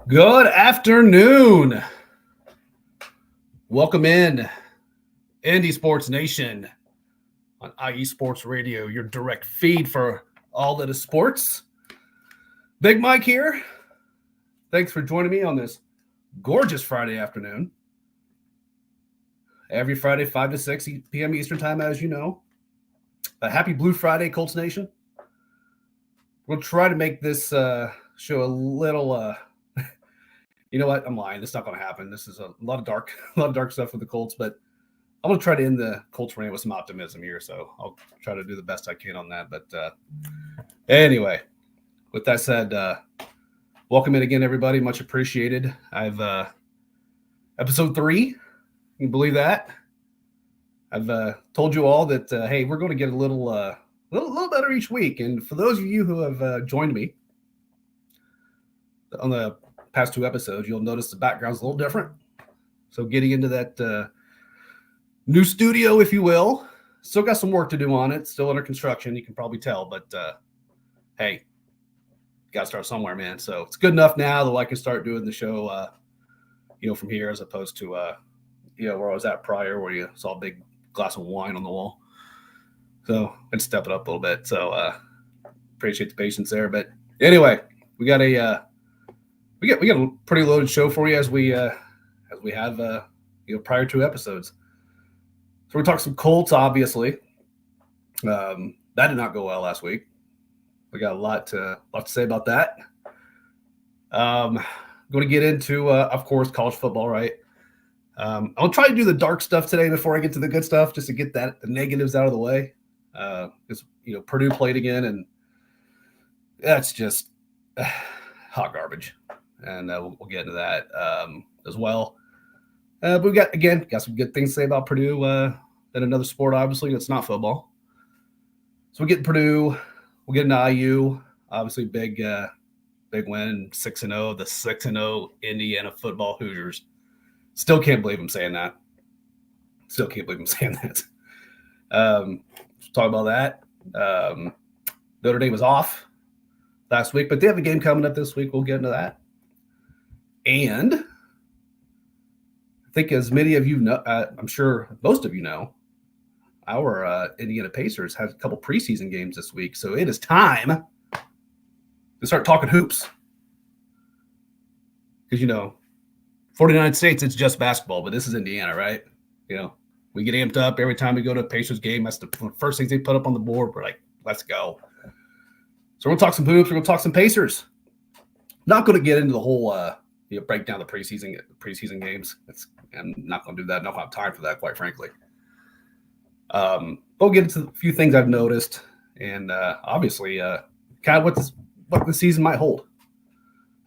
Good afternoon. Welcome in, Indy Sports Nation on IE Sports Radio, your direct feed for all that is sports. Big Mike here. Thanks for joining me on this gorgeous Friday afternoon. Every Friday, 5 to 6 p.m. Eastern Time, as you know. A happy Blue Friday, Colts Nation. We'll try to make this show a little you know what? I'm lying. This is not going to happen. This is a lot of dark stuff with the Colts, but I'm going to try to end the Colts rant with some optimism here. So I'll try to do the best I can on that. But anyway, with that said, welcome in again, everybody. Much appreciated. I've episode 3. You can believe that. I've told you all that, hey, we're going to get a little better each week. And for those of you who have joined me on the past 2 episodes, you'll notice the background's a little different. So getting into that new studio, if you will. Still got some work to do on it. Still under construction, you can probably tell. But hey, got to start somewhere, man. So it's good enough now that I can start doing the show, from here as opposed to, where I was at prior, where you saw a big glass of wine on the wall. So I'd step it up a little bit. So appreciate the patience there. But anyway, we got a pretty loaded show for you as we have prior 2 episodes. So we talked some Colts, obviously. That did not go well last week. We got a lot to say about that. Going to get into, of course, college football, right? I'll try to do the dark stuff today before I get to the good stuff, just to get the negatives out of the way. Because Purdue played again, and that's just hot garbage. And we'll get into that as well. But we got some good things to say about Purdue and another sport, obviously, that's not football. So we get Purdue, we'll get into IU, obviously big win, 6-0, the 6-0 Indiana football Hoosiers. Still can't believe I'm saying that. Talk about that. Notre Dame was off last week, but they have a game coming up this week. We'll get into that. And I think as many of you know, I'm sure most of you know, our Indiana Pacers have a couple preseason games this week. So it is time to start talking hoops. Because, 49 States, it's just basketball, but this is Indiana, right? We get amped up every time we go to a Pacers game. That's the first things they put up on the board. We're like, let's go. So we're going to talk some hoops. We're going to talk some Pacers. Not going to get into the whole break down the preseason games. I'm not going to do that. I don't have time for that, quite frankly. We'll get into a few things I've noticed, and obviously, kind of what the season might hold.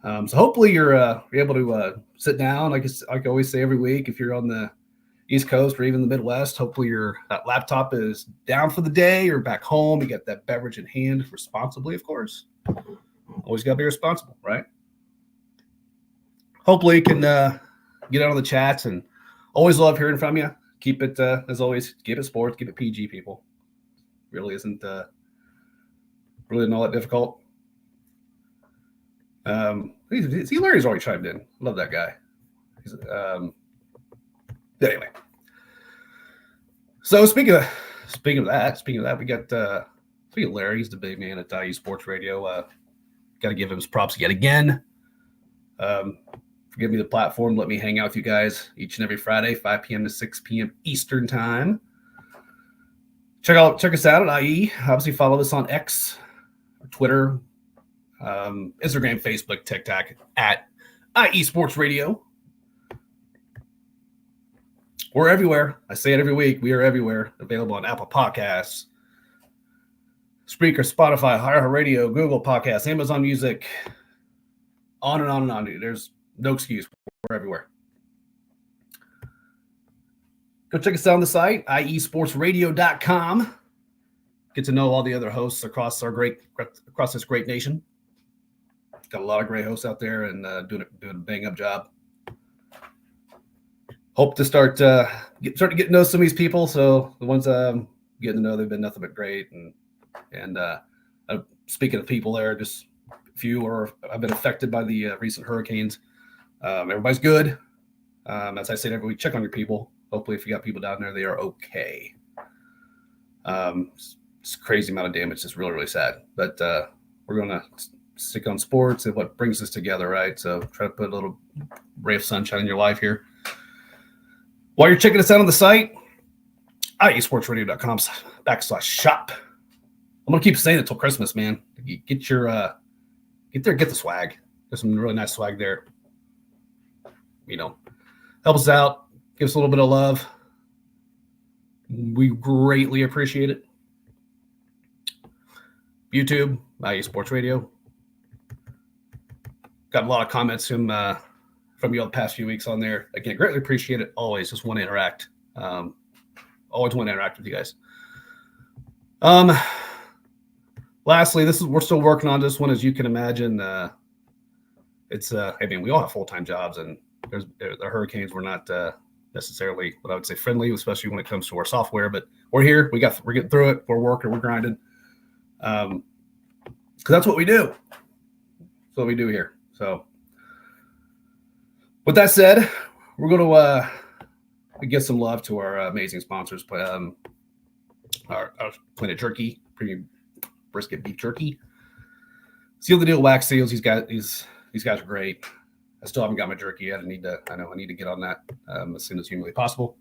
So hopefully you're able to sit down. Like I always say every week, if you're on the East Coast or even the Midwest, hopefully your laptop is down for the day or back home. You got that beverage in hand responsibly, of course. Always got to be responsible, right? Hopefully you can get out on the chats, and always love hearing from you. Keep it, as always, keep it sports, keep it PG, people. Really isn't really all that difficult. Larry's already chimed in. Love that guy. Anyway. So speaking of that, we got speaking of Larry, he's the big man at IE Sports Radio. Got to give him his props yet again. Give me the platform. Let me hang out with you guys each and every Friday, 5 p.m. to 6 p.m. Eastern Time. Check us out at IE. Obviously, follow us on X, Twitter, Instagram, Facebook, TikTok at IE Sports Radio. We're everywhere. I say it every week. We are everywhere. Available on Apple Podcasts, Spreaker, Spotify, iHeartRadio, Google Podcasts, Amazon Music, on and on and on. Dude. There's no excuse. We're everywhere. Go check us out on the site, iesportsradio.com. Get to know all the other hosts across this great nation. Got a lot of great hosts out there and doing a bang-up job. Hope to start to get to know some of these people. So the ones getting to know, they've been nothing but great. And speaking of people there, just a few have been affected by the recent hurricanes. Everybody's good. As I said every week, check on your people. Hopefully, if you got people down there, they are okay. It's a crazy amount of damage. It's really, really sad. But we're going to stick on sports and what brings us together, right? So try to put a little ray of sunshine in your life here. While you're checking us out on the site, iesportsradio.com/shop. I'm going to keep saying it till Christmas, man. Get there, get the swag. There's some really nice swag there. Help us out. Give us a little bit of love. We greatly appreciate it. YouTube, IE Sports Radio. Got a lot of comments from you all the past few weeks on there. Again, greatly appreciate it. Always just want to interact. Always want to interact with you guys. Lastly, we're still working on this one, as you can imagine. We all have full-time jobs, and the hurricanes were not necessarily what I would say friendly, especially when it comes to our software. But we're here. We're getting through it. We're working. We're grinding. Because that's what we do. That's what we do here. So, with that said, we're going to give some love to our amazing sponsors. Our Planet Jerky, premium brisket beef jerky. Seal the Deal wax seals. These guys are great. I still haven't got my jerky yet. I need to get on that as soon as humanly possible.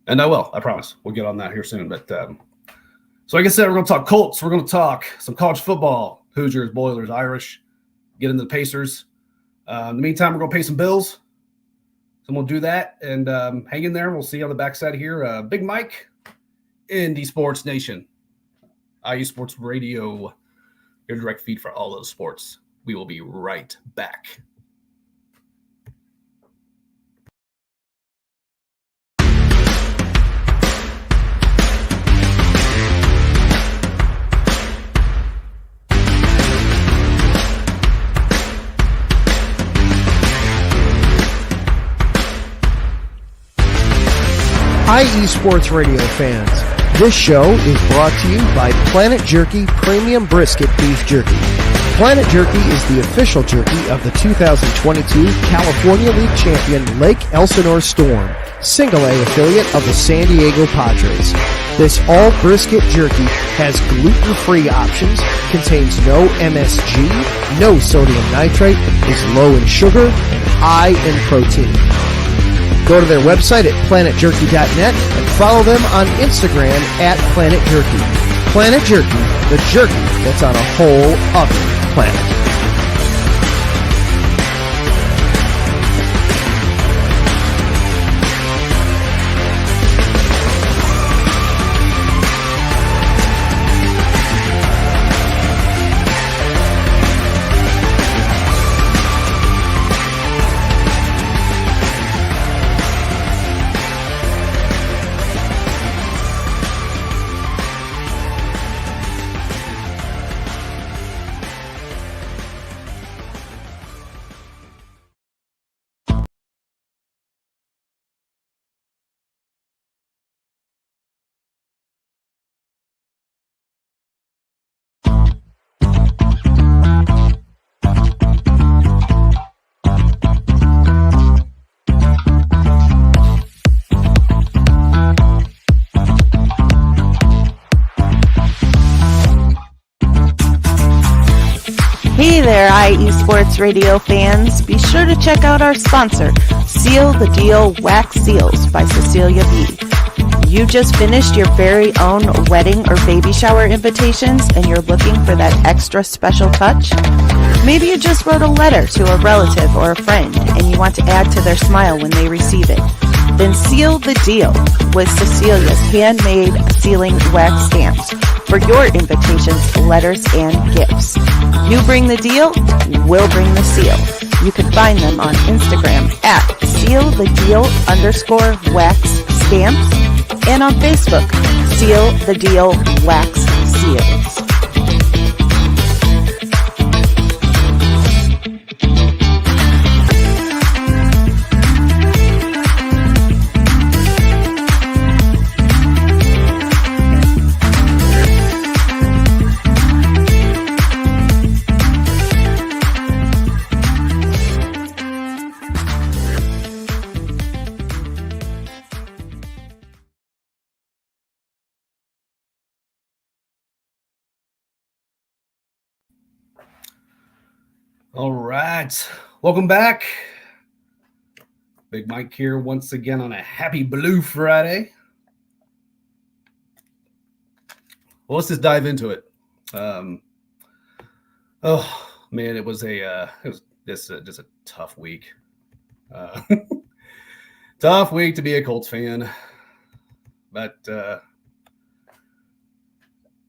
And I will. I promise. We'll get on that here soon. But so like I said, we're going to talk Colts. We're going to talk some college football, Hoosiers, Boilers, Irish, get into the Pacers. In the meantime, we're going to pay some bills. So we'll do that and hang in there. We'll see you on the backside here. Big Mike, Indy Sports Nation, IE Sports Radio, your direct feed for all those sports. We will be right back. IE Sports Radio fans, this show is brought to you by Planet Jerky Premium Brisket Beef Jerky. Planet Jerky is the official jerky of the 2022 California League champion Lake Elsinore Storm, Single A affiliate of the San Diego Padres. This all brisket jerky has gluten-free options, contains no MSG, no sodium nitrate, is low in sugar, and high in protein. Go to their website at planetjerky.net and follow them on Instagram at Planet Jerky. Planet Jerky, the jerky that's on a whole other planet. Hey there, IE Sports Radio fans. Be sure to check out our sponsor, Seal the Deal Wax Seals by Cecilia B. You just finished your very own wedding or baby shower invitations and you're looking for that extra special touch? Maybe you just wrote a letter to a relative or a friend and you want to add to their smile when they receive it. Then seal the deal with Cecilia's handmade sealing wax stamps for your invitations, letters, and gifts. You bring the deal, we'll bring the seal. You can find them on Instagram at sealthedeal_wax stamps and on Facebook, Seal the Deal Wax Seals. All right. Welcome back. Big Mike here once again on a happy Blue Friday. Well, let's just dive into it. Oh man, it was just a tough week. Tough week to be a Colts fan. But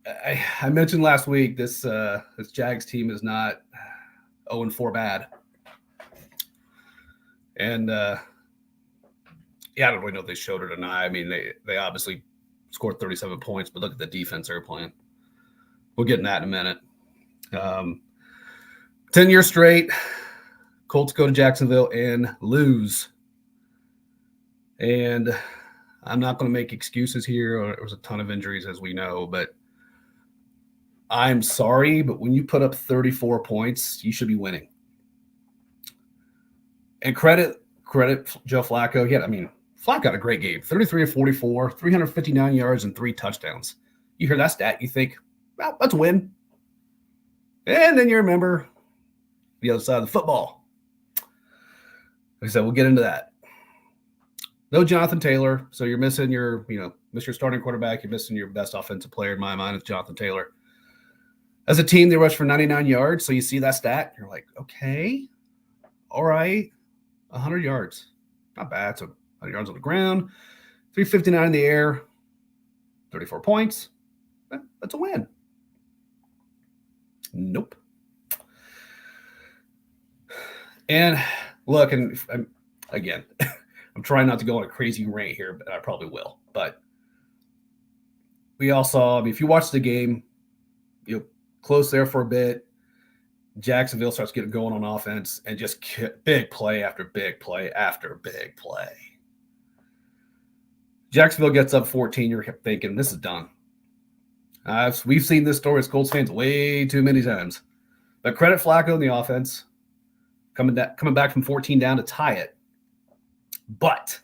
I mentioned last week this Jags team is not 0-4 bad. And I don't really know if they showed it or not. I mean, they obviously scored 37 points, but look at the defense they're playing. We'll get in that in a minute. 10 years straight, Colts go to Jacksonville and lose. And I'm not going to make excuses here. There was a ton of injuries, as we know, but I'm sorry, but when you put up 34 points, you should be winning. And credit Joe Flacco. Yeah, I mean, Flacco got a great game. 33 of 44, 359 yards, and 3 touchdowns. You hear that stat, you think, well, that's a win. And then you remember the other side of the football. Like I said, we'll get into that. No Jonathan Taylor, so you're missing miss your starting quarterback. You're missing your best offensive player in my mind. It's Jonathan Taylor. As a team, they rushed for 99 yards, so you see that stat. You're like, okay, all right, 100 yards. Not bad. So 100 yards on the ground, 359 in the air, 34 points. That's a win. Nope. And look, and again, I'm trying not to go on a crazy rant here, but I probably will. But we all saw, if you watch the game, close there for a bit. Jacksonville starts getting going on offense and just big play after big play after big play. Jacksonville gets up 14. You're thinking, this is done. We've seen this story as Colts fans way too many times. But credit Flacco in the offense, coming back from 14 down to tie it. But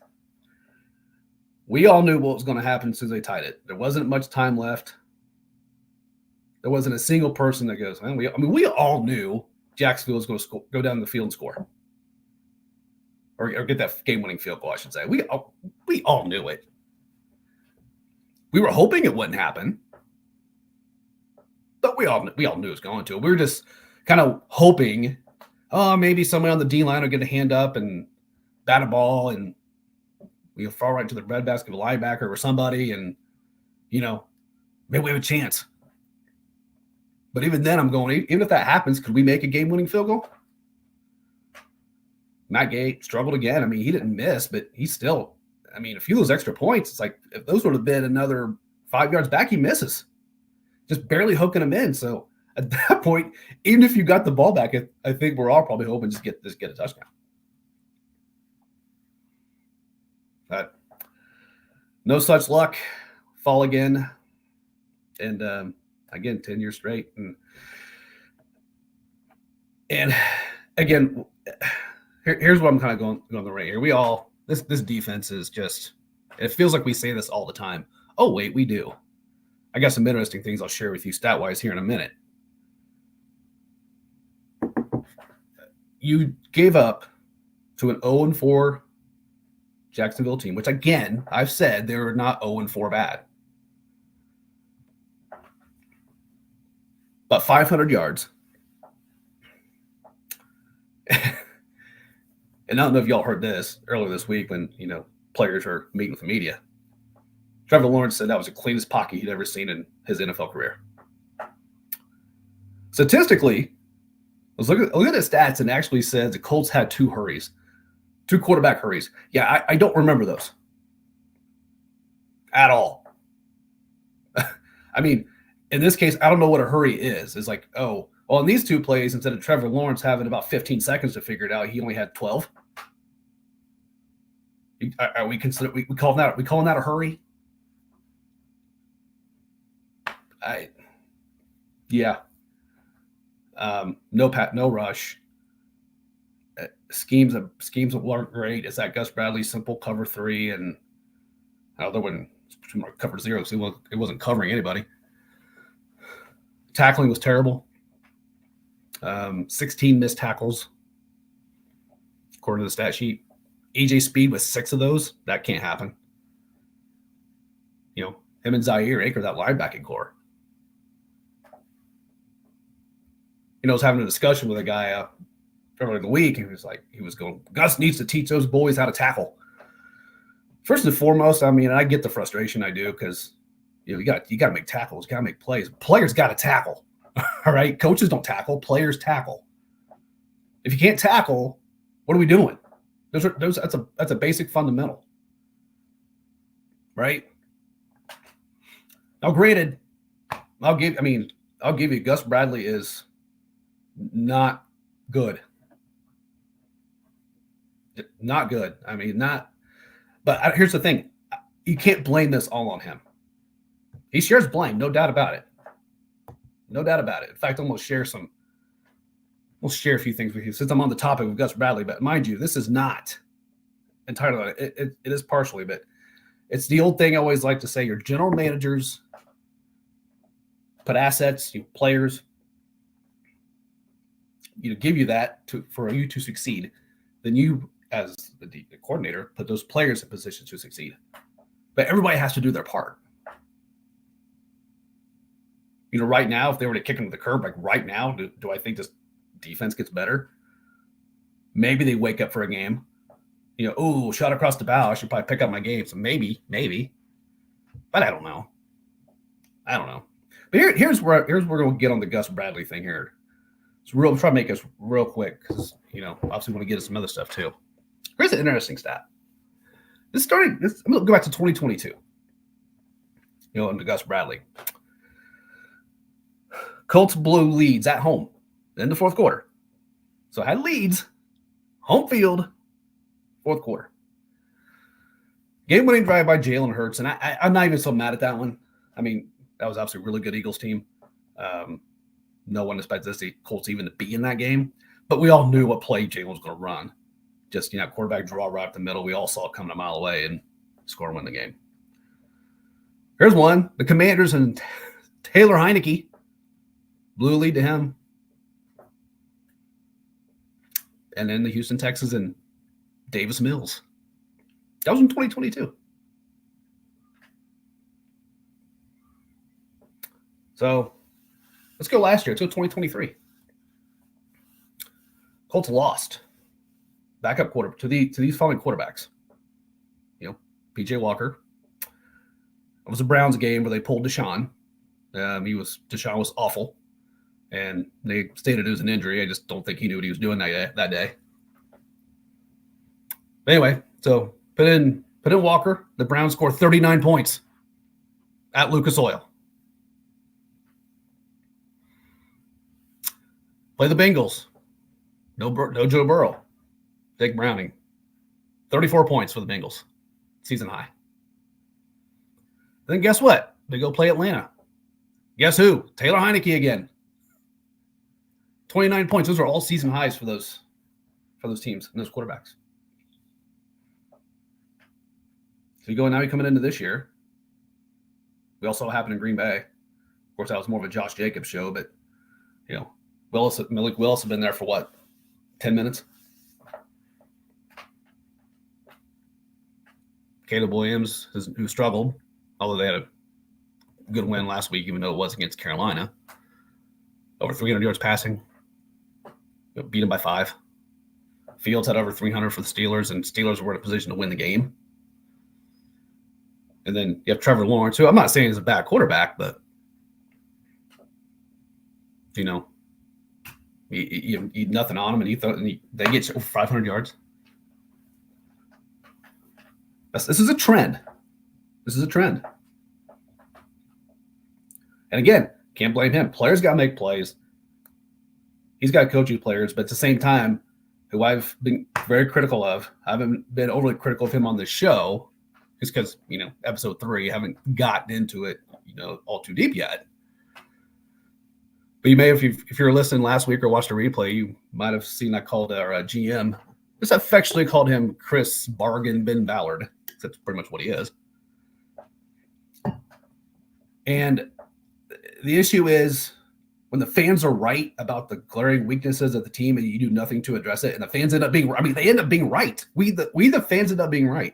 we all knew what was going to happen as soon as they tied it. There wasn't much time left. There wasn't a single person that goes, we all knew Jacksonville was going to go down the field and score. Or get that game-winning field goal, I should say. We all knew it. We were hoping it wouldn't happen. But we all knew it was going to. We were just kind of hoping, maybe somebody on the D-line will get a hand up and bat a ball and we'll fall right to the breadbasket of a linebacker or somebody and, maybe we have a chance. But even then I'm going, even if that happens, could we make a game-winning field goal? Matt Gay struggled again. I mean, he didn't miss, but he still, a few of those extra points, it's like if those would have been another 5 yards back, he misses. Just barely hooking them in. So at that point, even if you got the ball back, I think we're all probably hoping just get a touchdown. But no such luck. Fall again. And again, 10 years straight. And again, here's what I'm kind of going the right here. We all, this defense is just, it feels like we say this all the time. Oh, wait, we do. I got some interesting things I'll share with you stat-wise here in a minute. You gave up to an 0-4 Jacksonville team, which again, I've said they're not 0-4 bad. But 500 yards. And I don't know if y'all heard this earlier this week when, players were meeting with the media. Trevor Lawrence said that was the cleanest pocket he'd ever seen in his NFL career. Statistically, let's look at the stats and actually says the Colts had 2 quarterback hurries. Yeah, I don't remember those at all. In this case, I don't know what a hurry is. It's like, oh, well, in these 2 plays, instead of Trevor Lawrence having about 15 seconds to figure it out, he only had 12. Are we calling that a hurry? No rush. Schemes that weren't great. It's that Gus Bradley simple cover 3 and the other one cover 0 because it wasn't covering anybody. Tackling was terrible. 16 missed tackles, according to the stat sheet. AJ Speed with 6 of those. That can't happen. You know, him and Zaire anchor that linebacking core. You know, I was having a discussion with a guy earlier in the week. He was going, Gus needs to teach those boys how to tackle. First and foremost, I mean, I get the frustration, I do, because you got to make tackles, got to make plays. Players got to tackle. All right, coaches don't tackle, players tackle. If you can't tackle, what are we doing? That's a basic fundamental, right? Now, granted, I'll give you Gus Bradley is not good. Not good. I mean, not. But here's the thing: you can't blame this all on him. He shares blame, no doubt about it. No doubt about it. In fact, we'll share a few things with you since I'm on the topic of Gus Bradley. But mind you, this is not entirely. It is partially, but it's the old thing I always like to say: your general managers put assets, players, give you that for you to succeed. Then you, as the coordinator, put those players in positions to succeed. But everybody has to do their part. Right now, if they were to kick him to the curb, like right now, do I think this defense gets better? Maybe they wake up for a game. Shot across the bow. I should probably pick up my game. So maybe. But I don't know. But here's where we'll get on the Gus Bradley thing here. We'll try to make this real quick because, obviously want to get into some other stuff too. Here's an interesting stat. I'm going to go back to 2022. Under Gus Bradley. Colts blew leads at home in the fourth quarter. So had leads, home field, fourth quarter. Game-winning drive by Jalen Hurts, and I'm not even so mad at that one. I mean, that was obviously a really good Eagles team. No one expected the Colts even to be in that game, but we all knew what play Jalen was going to run. Just, quarterback draw right up the middle. We all saw it coming a mile away and score and win the game. Here's one. The Commanders and Taylor Heineke blew a lead to him. And then the Houston Texans and Davis Mills. That was in 2022. So let's go last year. Let's go 2023. Colts lost. Backup quarter to these following quarterbacks. PJ Walker. It was a Browns game where they pulled Deshaun. Deshaun was awful. And they stated it was an injury. I just don't think he knew what he was doing that day. But anyway, so put in Walker. The Browns scored 39 points at Lucas Oil. Play the Bengals. No Joe Burrow. Dick Browning. 34 points for the Bengals. Season high. Then guess what? They go play Atlanta. Guess who? Taylor Heineke again. 29 points. Those are all season highs for those teams and those quarterbacks. So you coming into this year. We also happened in Green Bay. Of course, that was more of a Josh Jacobs show, but Malik Willis has been there for what? 10 minutes? Caleb Williams, who struggled, although they had a good win last week, even though it was against Carolina. Over 300 yards passing. Beat them by 5. Fields had over 300 for the Steelers, and Steelers were in a position to win the game. And then you have Trevor Lawrence, who I'm not saying is a bad quarterback, but you nothing on him, and they get over 500 yards. This is a trend. And again, can't blame him. Players got to make plays. He's got to coach his players, but at the same time, who I've been very critical of, I haven't been overly critical of him on this show, just because, episode 3, I haven't gotten into it, all too deep yet. But you may, if you were listening last week or watched a replay, you might have seen I called our GM. Just affectionately called him Chris Bargain Ben Ballard. That's pretty much what he is. And the issue is when the fans are right about the glaring weaknesses of the team and you do nothing to address it, and the fans end up being, they end up being right. We the fans end up being right.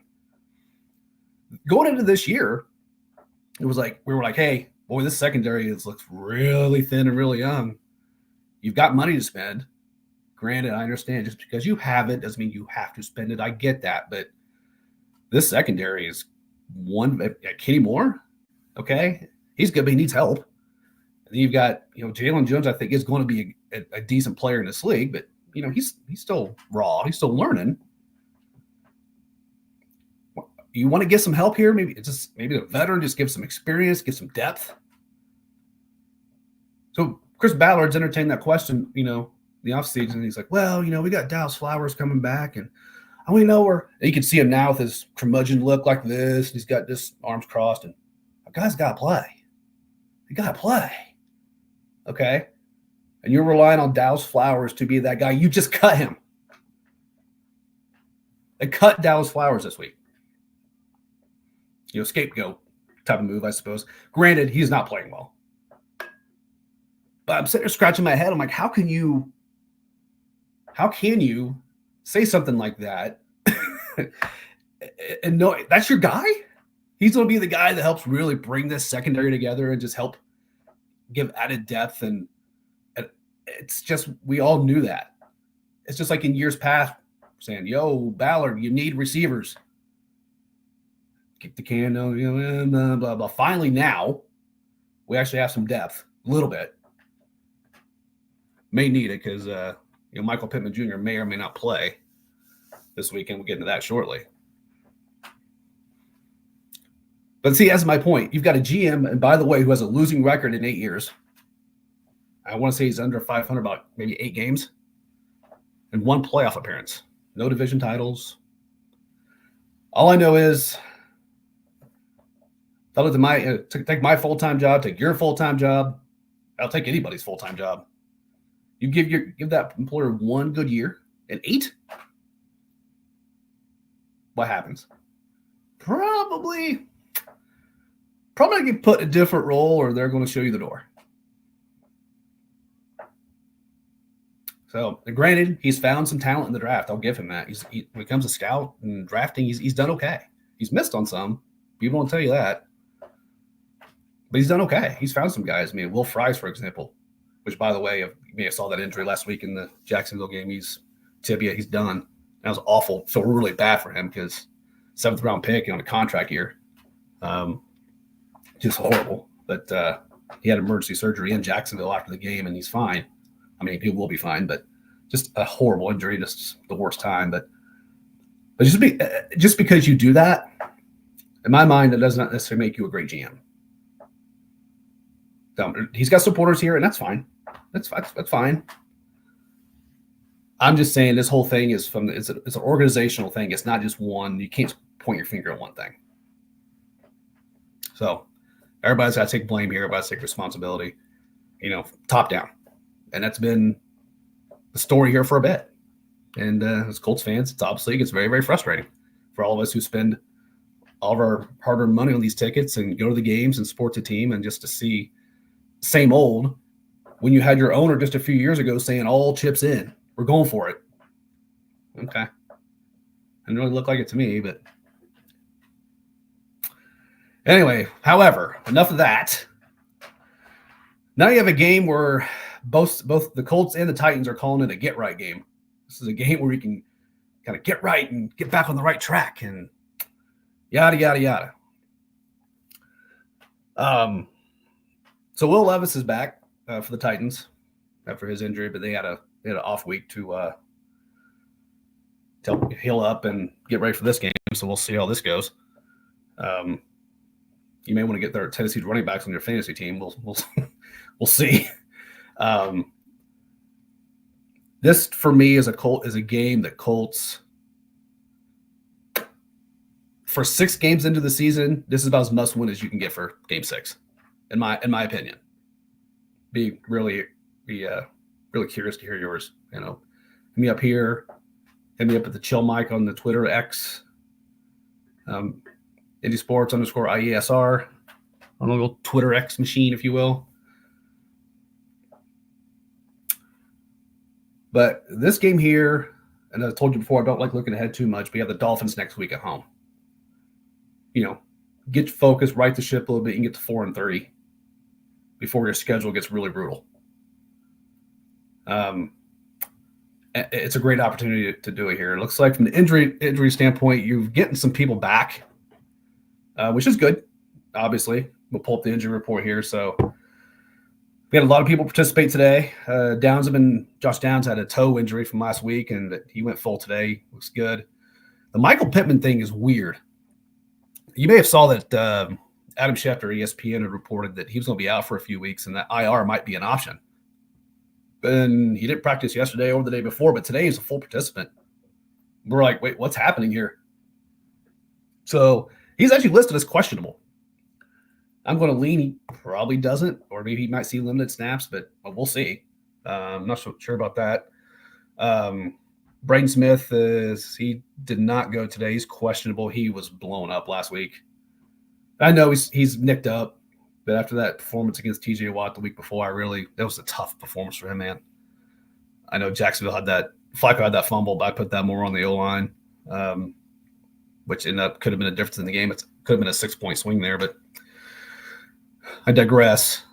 Going into this year, it was like, we were like, hey, boy, this secondary looks really thin and really young. You've got money to spend. Granted, I understand just because you have it doesn't mean you have to spend it. I get that. But this secondary is one. Kenny Moore, okay, he's good, but he needs help. And then you've got, Jalen Jones, I think, is going to be a decent player in this league, but, he's still raw. He's still learning. You want to get some help here? Maybe the veteran just give some experience, get some depth. So Chris Ballard's entertained that question, the offseason. He's like, well, we got Dallas Flowers coming back, and we know and you can see him now with his curmudgeon look like this. He's got this arms crossed, and a guy's got to play. He got to play. Okay? And you're relying on Dallas Flowers to be that guy. You just cut him. They cut Dallas Flowers this week. Scapegoat type of move, I suppose. Granted, he's not playing well. But I'm sitting there scratching my head. I'm like, how can you say something like that and no, that's your guy? He's going to be the guy that helps really bring this secondary together and just help give added depth. And it's just, we all knew that. It's just like in years past saying, yo, Ballard, you need receivers. Kick the can, blah, blah, blah. Finally, now we actually have some depth, a little bit. May need it because Michael Pittman Jr. may or may not play this weekend. We'll get into that shortly. But see, that's my point. You've got a GM, and by the way, who has a losing record in 8 years. I want to say he's under 500, about maybe 8 games, and 1 playoff appearance. No division titles. All I know is, if I look at take my full-time job, take your full-time job, I'll take anybody's full-time job. You give that employer 1 good year and 8, what happens? Probably get put in a different role, or they're going to show you the door. So, granted, he's found some talent in the draft. I'll give him that. When it comes to scout and drafting, he's done okay. He's missed on some. People won't tell you that. But he's done okay. He's found some guys. Will Fries, for example, which, by the way, you may have saw that injury last week in the Jacksonville game. He's tibia. He's done. That was awful. Feel really bad for him because 7th round pick on a contract year. Just horrible. But he had emergency surgery in Jacksonville after the game, and he's fine. He will be fine, but just a horrible injury, just the worst time. But just because you do that, in my mind, it does not necessarily make you a great GM. He's got supporters here, and that's fine. That's fine. I'm just saying this whole thing is it's an organizational thing. It's not just one. You can't point your finger at one thing. So everybody's got to take blame here. Everybody's got to take responsibility, top down. And that's been the story here for a bit. And as Colts fans, it gets very, very frustrating for all of us who spend all of our hard-earned money on these tickets and go to the games and support the team, and just to see same old when you had your owner just a few years ago saying all chips in. We're going for it. Okay. Didn't really look like it to me, but anyway, however, enough of that. Now you have a game where both the Colts and the Titans are calling it a get-right game. This is a game where we can kind of get right and get back on the right track and yada, yada, yada. So Will Levis is back for the Titans after his injury, but they had an off week to heal up and get ready for this game. So we'll see how this goes. You may want to get their Tennessee's running backs on your fantasy team. We'll see. This for me is a game that Colts, for 6 games into the season, this is about as must win as you can get for game 6, in my opinion. Be really curious to hear yours. Hit me up here. Hit me up at the Chill Mike on the Twitter X. Indy Sports _IESR on a little Twitter X machine, if you will. But this game here, and I told you before, I don't like looking ahead too much. We have the Dolphins next week at home. Get focused, right the ship a little bit, and get to 4-3 before your schedule gets really brutal. It's a great opportunity to do it here. It looks like from the injury standpoint, you're getting some people back, which is good. Obviously, we'll pull up the injury report here. So we had a lot of people participate today. Josh Downs had a toe injury from last week, and he went full today. Looks good. The Michael Pittman thing is weird. You may have saw that Adam Schefter, ESPN, had reported that he was going to be out for a few weeks and that IR might be an option. And he didn't practice yesterday or the day before, but today he's a full participant. We're like, wait, what's happening here? So he's actually listed as questionable. I'm going to lean he probably doesn't, or maybe he might see limited snaps, but we'll see. I'm not so sure about that. Braden Smith he did not go today. He's questionable. He was blown up last week. I know he's nicked up, but after that performance against TJ Watt the week before, that was a tough performance for him, man. I know Jacksonville Flacco had that fumble, but I put that more on the O-line, which could have been a difference in the game. It could have been a 6-point swing there, but I digress.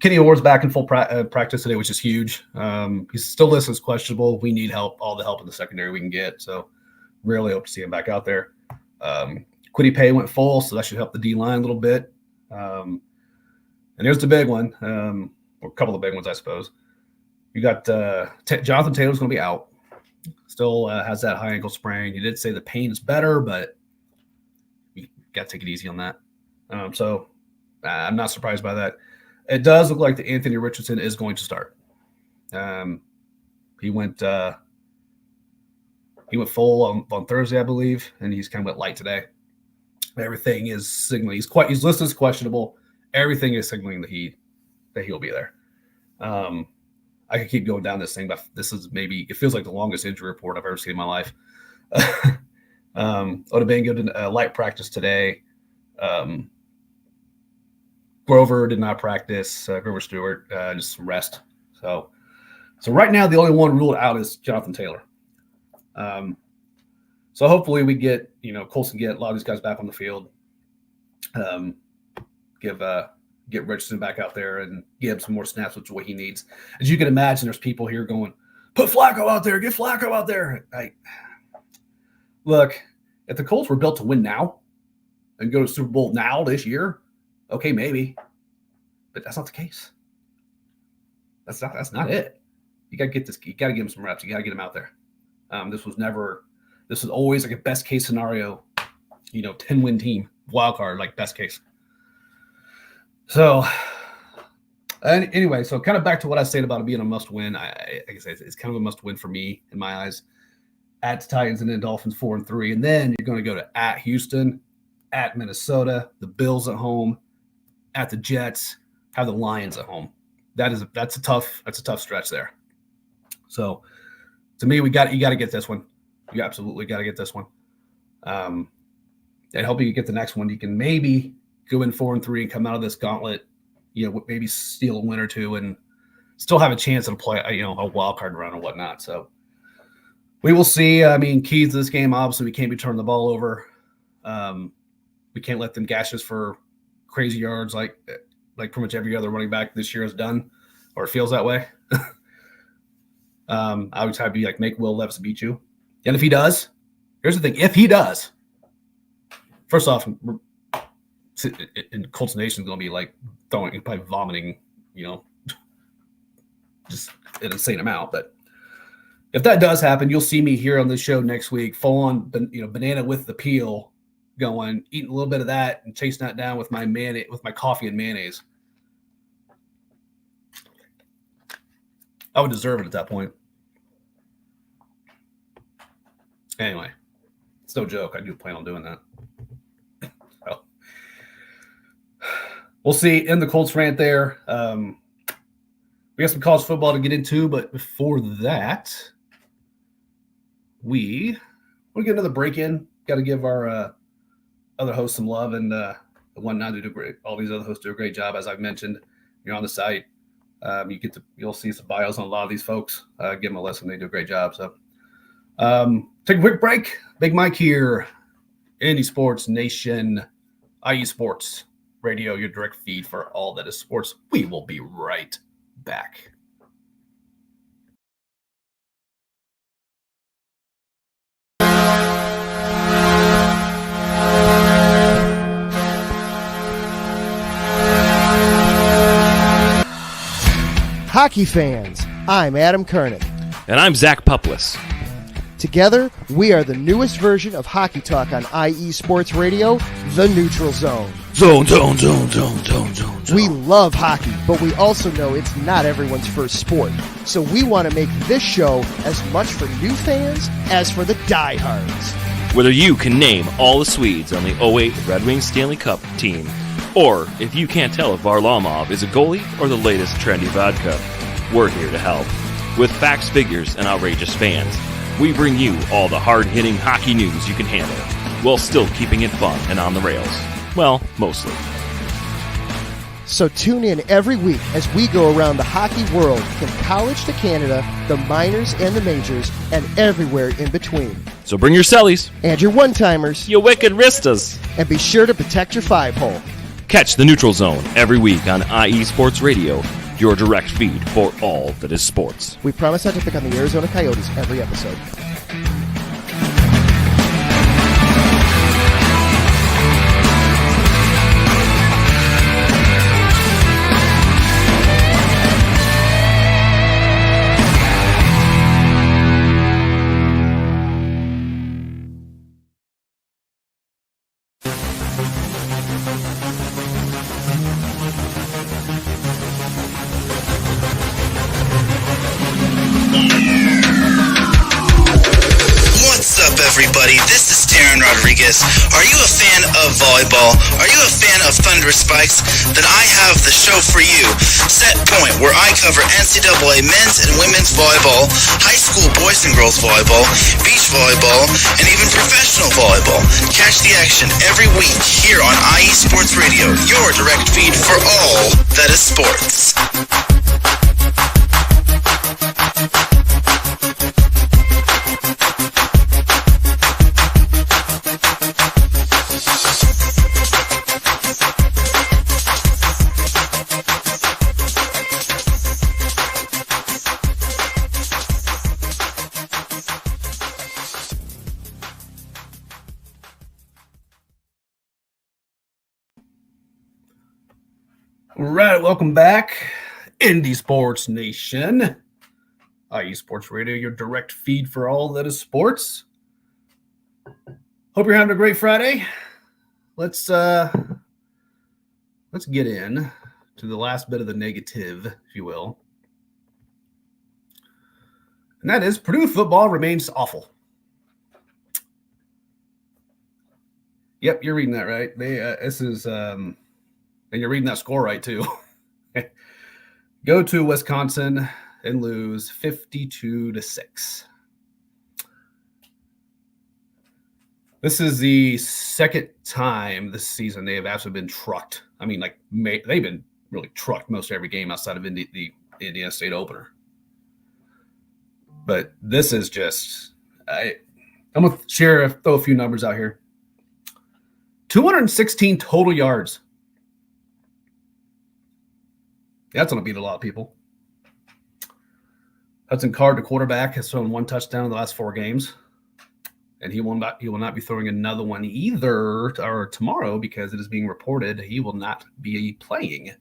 Kenny Orr's back in full practice today, which is huge. He's still listed as questionable. We need help, all the help in the secondary we can get. So really hope to see him back out there. Quiddy Pay went full, so that should help the D-line a little bit. And here's the big one, or a couple of big ones, I suppose. You got Jonathan Taylor's going to be out. Still has that high ankle sprain. He did say the pain is better, but you got to take it easy on that. So I'm not surprised by that. It does look like the Anthony Richardson is going to start. He went full on Thursday, I believe, and he's kind of went light today. Everything is signaling. He's listed as questionable. Everything is signaling that he'll be there. I could keep going down this thing, but it feels like the longest injury report I've ever seen in my life. Odabengo did a light practice today. Grover did not practice. Grover Stewart, just some rest. So right now, the only one ruled out is Jonathan Taylor. So hopefully we get, Colson get a lot of these guys back on the field. Get Richardson back out there and give him some more snaps, which is what he needs. As you can imagine, there's people here going, put Flacco out there, get Flacco out there. Look, if the Colts were built to win now and go to Super Bowl now this year, okay, maybe. But that's not the case. That's not it. You gotta give him some reps. You gotta get him out there. This was always like a best case scenario, 10-win team, wild card, like best case. So anyway, so kind of back to what I said about it being a must win. I guess it's kind of a must win for me in my eyes. At the Titans and then Dolphins 4-3, and then you're going to go to at Houston, at Minnesota, the Bills at home, at the Jets, have the Lions at home. That's a tough stretch there. So to me, you got to get this one. You absolutely got to get this one. And hope you get the next one. You can maybe go in 4-3 and come out of this gauntlet, maybe steal a win or two and still have a chance to play, a wild card run or whatnot. So we will see. I mean, keys to this game, obviously, we can't be turning the ball over. We can't let them gash us for crazy yards like pretty much every other running back this year has done, or it feels that way. I would try to be like, make Will Levis beat you. And if he does, here's the thing. If he does, first off, and Colts Nation is going to be like probably vomiting, just an insane amount. But if that does happen, you'll see me here on the show next week, full on, banana with the peel, going, eating a little bit of that and chasing that down with my coffee and mayonnaise. I would deserve it at that point. Anyway, it's no joke. I do plan on doing that. So, we'll see. In the Colts rant there. We got some college football to get into, but before that, we want to get another break in. Got to give our other hosts some love and whatnot. They do great. All these other hosts do a great job, as I've mentioned. You're on the site. You'll see some bios on a lot of these folks. Give them a listen; they do a great job. So, take a quick break. Big Mike here, Indy Sports Nation, IE Sports Radio, your direct feed for all that is sports. We will be right back. Hockey fans, I'm Adam Kernan. And I'm Zach Puplis. Together, we are the newest version of Hockey Talk on IE Sports Radio, The Neutral Zone. Zone. We love hockey, but we also know it's not everyone's first sport. So we want to make this show as much for new fans as for the diehards. Whether you can name all the Swedes on the 08 Red Wings Stanley Cup team, or if you can't tell if Varlamov is a goalie or the latest trendy vodka, we're here to help. With facts, figures, and outrageous fans, we bring you all the hard-hitting hockey news you can handle, while still keeping it fun and on the rails. Well, mostly. So tune in every week as we go around the hockey world, from college to Canada, the minors and the majors, and everywhere in between. So bring your cellies, And your one-timers, you wicked wristas, and be sure to protect your five-hole. Catch the Neutral Zone every week on IE Sports Radio, your direct feed for all that is sports. We promise not to pick on the Arizona Coyotes every episode. Everybody, this is Darren Rodriguez. Are you a fan of volleyball? Are you a fan of Thunderous Spikes? Then I have the show for you, Set Point, where I cover NCAA men's and women's volleyball, high school boys and girls volleyball, beach volleyball, and even professional volleyball. Catch the action every week here on IE Sports Radio, your direct feed for all that is sports. All right, welcome back, Indy Sports Nation, IE Sports Radio, your direct feed for all that is sports. Hope you're having a great Friday. Let's get in to the last bit of the negative, if you will, and that is Purdue football remains awful. Yep, you're reading that right. And you're reading that score right, too. Go to Wisconsin and lose 52-6. This is the second time this season they have absolutely been trucked. I mean, they've been really trucked most every game outside of the Indiana State opener. But this is just I'm going to throw a few numbers out here. 216 total yards. That's going to beat a lot of people. Hudson Card, the quarterback, has thrown one touchdown in the last 4 games. And he will not be throwing another one either tomorrow, because it is being reported he will not be playing.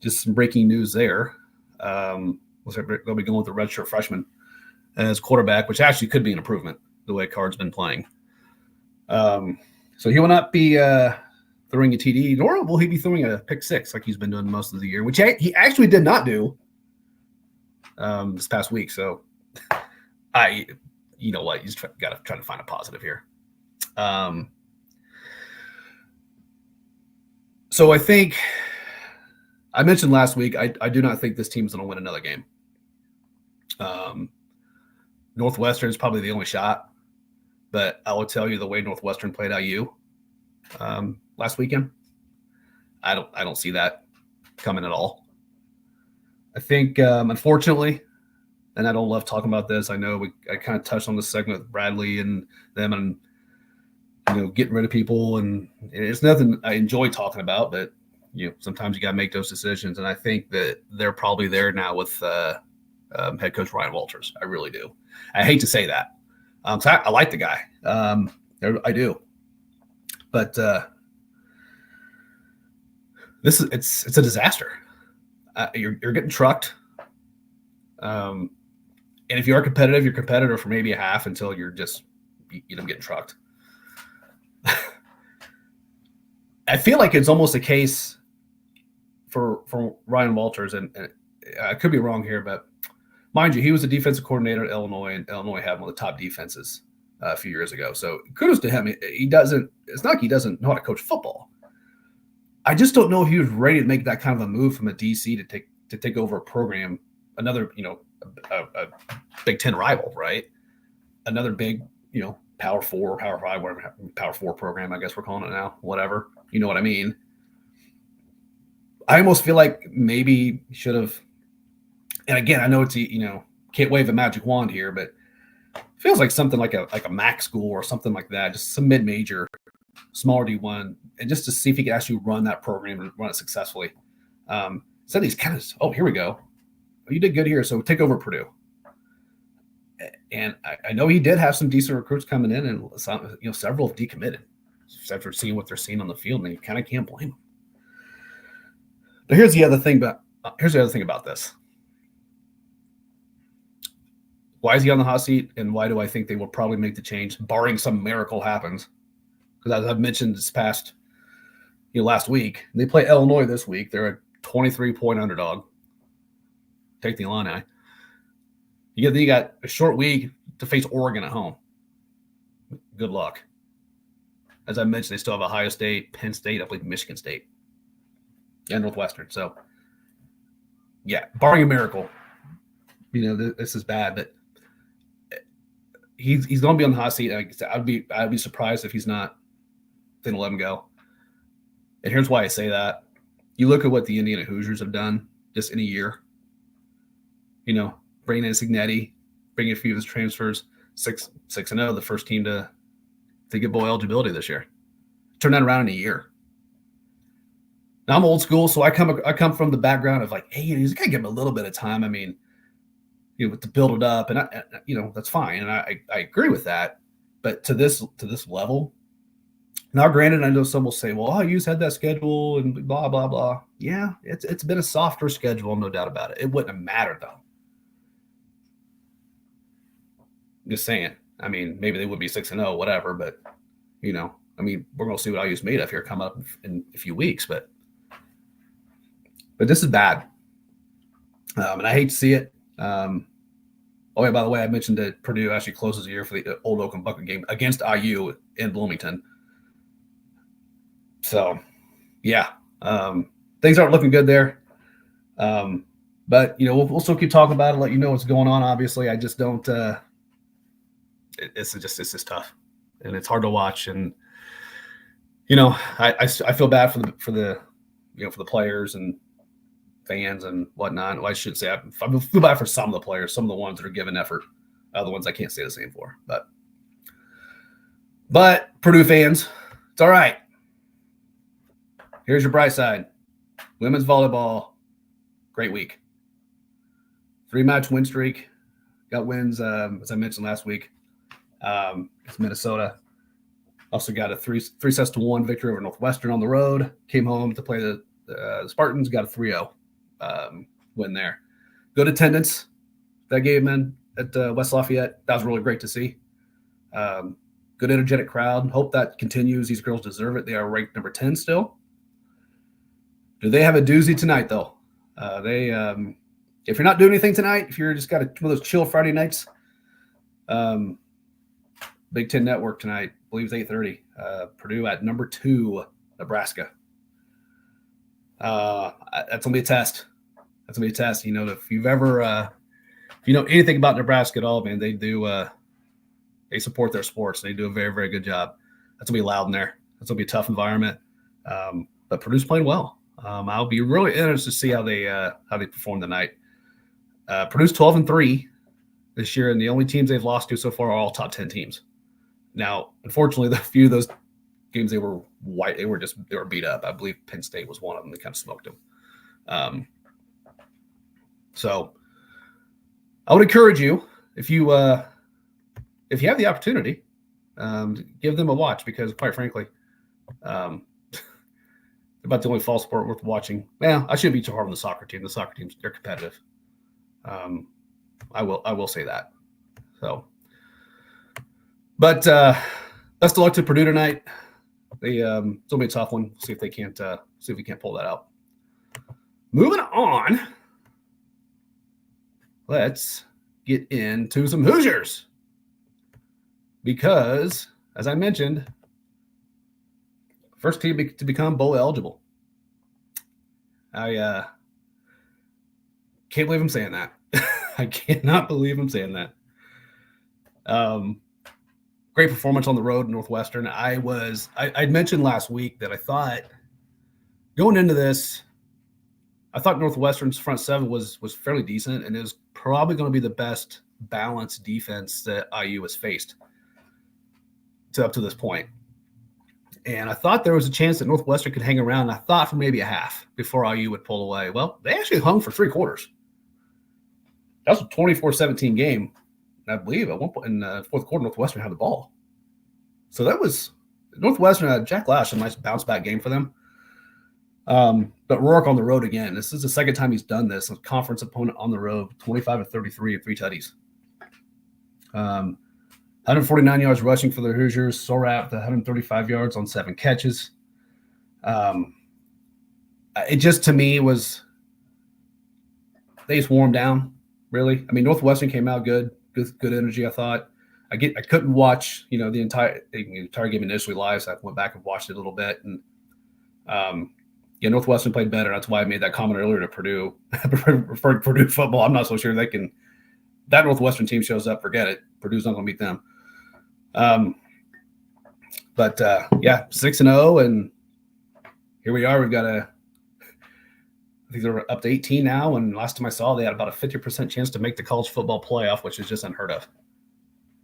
Just some breaking news there. They'll be going with the redshirt freshman as quarterback, which actually could be an improvement the way Card's been playing. So he will not be throwing a TD, nor will he be throwing a pick six like he's been doing most of the year, which he actually did not do this past week. So you know what? You just got to try to find a positive here. So I think I mentioned last week, I do not think this team's going to win another game. Northwestern is probably the only shot, but I will tell you the way Northwestern played IU last weekend, I don't see that coming at all. I think, unfortunately, and I don't love talking about this. I know I kind of touched on this segment with Bradley and them, and getting rid of people, and it's nothing I enjoy talking about, but sometimes you got to make those decisions, and I think that they're probably there now with head coach Ryan Walters. I really do. I hate to say that. So I like the guy. I do, but it's a disaster. You're getting trucked. And if you are competitive, you're competitive for maybe a half until you're just getting trucked. I feel like it's almost a case for Ryan Walters, and I could be wrong here, but mind you, he was a defensive coordinator at Illinois, and Illinois had one of the top defenses a few years ago. So kudos to him. It's not like he doesn't know how to coach football. I just don't know if he was ready to make that kind of a move from a DC to take over a program, another a Big Ten rival, right? Another big Power 4, Power 5, whatever, Power 4 program, I guess we're calling it now, whatever. You know what I mean? I almost feel like maybe he should have, and again, I know it's, can't wave a magic wand here, but it feels like something like a MAC school or something like that, just some mid-major, smaller D1, and just to see if he could actually run that program and run it successfully. So he's kind of, here we go. You did good here, so take over Purdue. And I know he did have some decent recruits coming in, and some, several have decommitted after seeing what they're seeing on the field, and you kind of can't blame them. But here's the other thing about this. Why is he on the hot seat, and why do I think they will probably make the change, barring some miracle happens? Because as I've mentioned this past, last week, they play Illinois this week. They're a 23-point underdog. Take the Illini. You got a short week to face Oregon at home. Good luck. As I mentioned, they still have Ohio State, Penn State, I believe Michigan State, and Northwestern. So, yeah, barring a miracle, this is bad. But he's going to be on the hot seat. Like I said, I'd be surprised if he's not. Then let him go. And here's why I say that. You look at what the Indiana Hoosiers have done just in a year. Bringing in Signetti, bringing a few of his transfers, 6-0, the first team to get bowl eligibility this year. Turn that around in a year. Now I'm old school, so I come from the background of like, hey, he's got to give him a little bit of time. I mean, to build it up, and that's fine, and I agree with that. But to this level, now granted, I know some will say, well, you had that schedule and blah blah blah. Yeah, it's been a softer schedule, no doubt about it. It wouldn't have mattered though. Just saying. I mean, maybe they would be 6-0, whatever. But we're going to see what IU's made of here come up in a few weeks. But this is bad, and I hate to see it. By the way, I mentioned that Purdue actually closes the year for the Old Oaken Bucket game against IU in Bloomington. So, yeah, things aren't looking good there. But we'll still keep talking about it, let you know what's going on. Obviously, I just don't. It's just tough, and it's hard to watch. And I feel bad for the players and fans and whatnot. Well, I should say I feel bad for some of the players, some of the ones that are giving effort, other ones I can't say the same for. But Purdue fans, it's all right. Here's your bright side: women's volleyball, great week. 3-match win streak, got wins as I mentioned last week. It's Minnesota. Also got a 3-1 victory over Northwestern on the road. Came home to play the Spartans. Got a 3-0 win there. Good attendance that game in at West Lafayette. That was really great to see. Good energetic crowd. Hope that continues. These girls deserve it. They are ranked number 10 still. Do they have a doozy tonight though? If you're not doing anything tonight, if you're just got one of those chill Friday nights, Big Ten Network tonight, I believe it's 8:30. Purdue at number 2, Nebraska. That's gonna be a test. That's gonna be a test. If you've ever, if you know anything about Nebraska at all, man, they do. They support their sports. They do a very, very good job. That's gonna be loud in there. That's gonna be a tough environment. But Purdue's playing well. I'll be really interested to see how they perform tonight. Purdue's 12-3 this year, and the only teams they've lost to so far are all top 10 teams. Now, unfortunately, the few of those games they were beat up. I believe Penn State was one of them. They kind of smoked them. So I would encourage you, if you have the opportunity, give them a watch, because quite frankly, about the only fall sport worth watching. Well, I shouldn't be too hard on the soccer team. The soccer teams, they're competitive. I will say that. So, but best of luck to Purdue tonight. It'll be a tough one. See if we can't pull that out. Moving on, let's get into some Hoosiers, because, as I mentioned, first team to become bowl eligible. I can't believe I'm saying that. I cannot believe I'm saying that. Great performance on the road, Northwestern. I'd mentioned last week that I thought going into this, I thought Northwestern's front seven was fairly decent, and it was probably going to be the best balanced defense that IU has faced up to this point. And I thought there was a chance that Northwestern could hang around. I thought for maybe a half before IU would pull away. Well, they actually hung for 3 quarters. That was a 24-17 game. I believe at one point in the fourth quarter, Northwestern had the ball. So that was Northwestern. Jack Lash, a nice bounce back game for them. But Rourke on the road again. This is the second time he's done this. A conference opponent on the road, 25-33 and 3 tutties. 149 yards rushing for the Hoosiers. Sorat with 135 yards on 7 catches. It just, to me, was they just wore them down, really. I mean, Northwestern came out good energy, I thought. I couldn't watch, the entire game initially live, so I went back and watched it a little bit. And Northwestern played better. That's why I made that comment earlier to Purdue. Referring to Purdue football, I'm not so sure they can. That Northwestern team shows up, forget it. Purdue's not going to beat them. 6-0, and here we are. We've got I think they're up to 18 now, and last time I saw, they had about a 50% chance to make the college football playoff, which is just unheard of.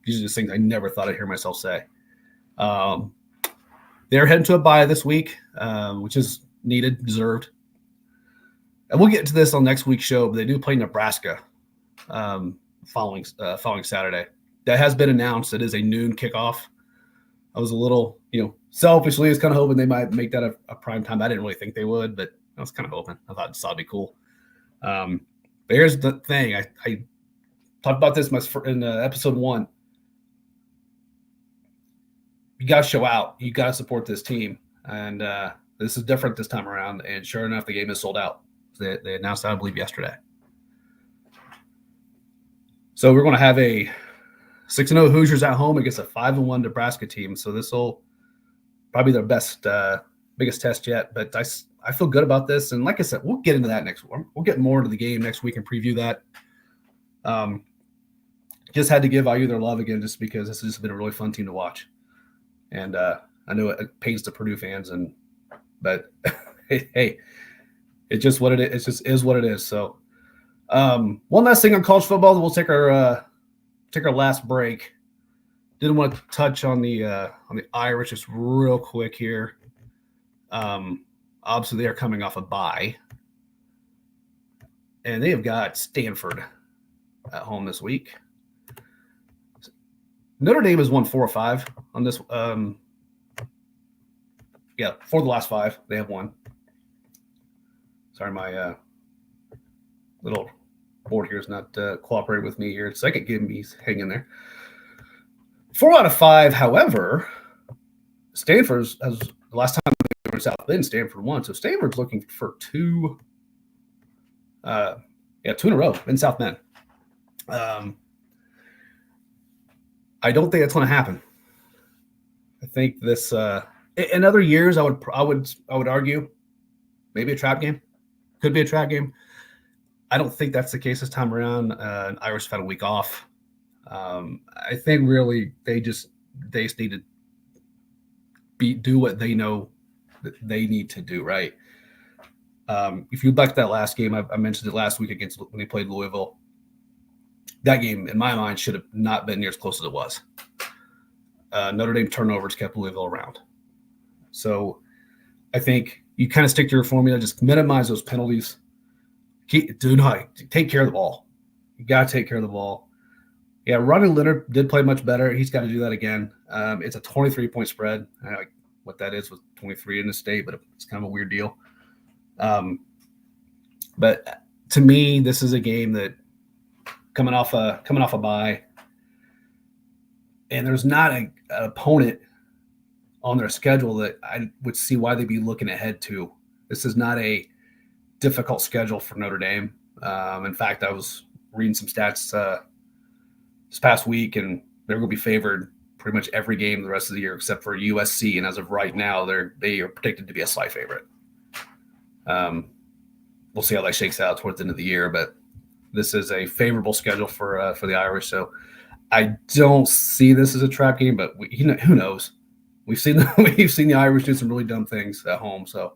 These are just things I never thought I'd hear myself say. They're heading to a bye this week, which is needed, deserved. And we'll get to this on next week's show, but they do play Nebraska following Saturday. That has been announced. It is a noon kickoff. I was a little, selfishly, I was kind of hoping they might make that a prime time. I didn't really think they would, but I was kind of hoping. I thought it'd be cool. But here's the thing. I talked about this in episode 1. You got to show out. You got to support this team. And this is different this time around. And sure enough, the game is sold out. They announced that, I believe, yesterday. So we're going to have a 6-0 Hoosiers at home against a 5-1 Nebraska team. So this will probably be their biggest test yet. But I feel good about this. And like I said, we'll get into that next week. We'll get more into the game next week and preview that. Just had to give IU their love again, just because this has just been a really fun team to watch. And I know it pains the Purdue fans, but hey, it's just what it is. It just is what it is. So one last thing on college football, then we'll take our last break. Didn't want to touch on the Irish just real quick here. Obviously, they are coming off a bye, and they have got Stanford at home this week. Notre Dame has won 4 or 5 on this. 4 of the last 5 they have won. Sorry, my little board here is not cooperating with me here. Second game, he's hanging there. 4 out of 5, however, Stanford's has the last time they were in South Bend, Stanford won. So Stanford's looking for 2 in a row in South Bend. I don't think that's going to happen. I think this in other years, I would argue maybe a trap game. Could be a trap game. I don't think that's the case this time around. Irish have had a week off. I think really they just need to do what they know that they need to do, right? If you look back at that last game, I mentioned it last week when they played Louisville. that game, in my mind, should have not been near as close as it was. Notre Dame turnovers kept Louisville around. So I think you kind of stick to your formula, just minimize those penalties. Do not take care of the ball. You got to take care of the ball. Yeah, Ronnie Leonard did play much better. He's got to do that again. It's a 23-point spread. I like what that is with 23 in the state, but it's kind of a weird deal. But to me, this is a game that coming off a bye, and there's not an opponent on their schedule that I would see why they'd be looking ahead to. This is not a difficult schedule for Notre Dame. In fact, I was reading some stats this past week, and they're going to be favored pretty much every game the rest of the year except for USC. And as of right now, they are predicted to be a slight favorite. We'll see how that shakes out towards the end of the year, but this is a favorable schedule for the Irish. So I don't see this as a trap game, but who knows? We've seen the Irish do some really dumb things at home. So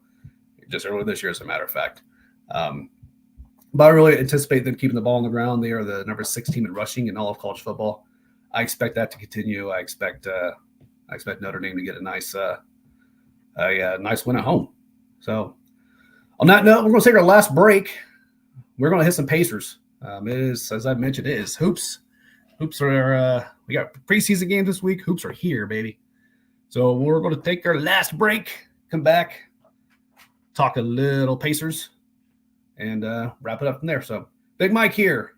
just earlier this year, as a matter of fact. But I really anticipate them keeping the ball on the ground. They are the number 6 team in rushing in all of college football. I expect that to continue. I expect Notre Dame to get a nice win at home. So on that note, we're going to take our last break. We're going to hit some Pacers. It is, as I mentioned, it is hoops. Hoops are we got preseason games this week. Hoops are here, baby. So we're going to take our last break. Come back, talk a little Pacers, and wrap it up from there. So Big Mike here,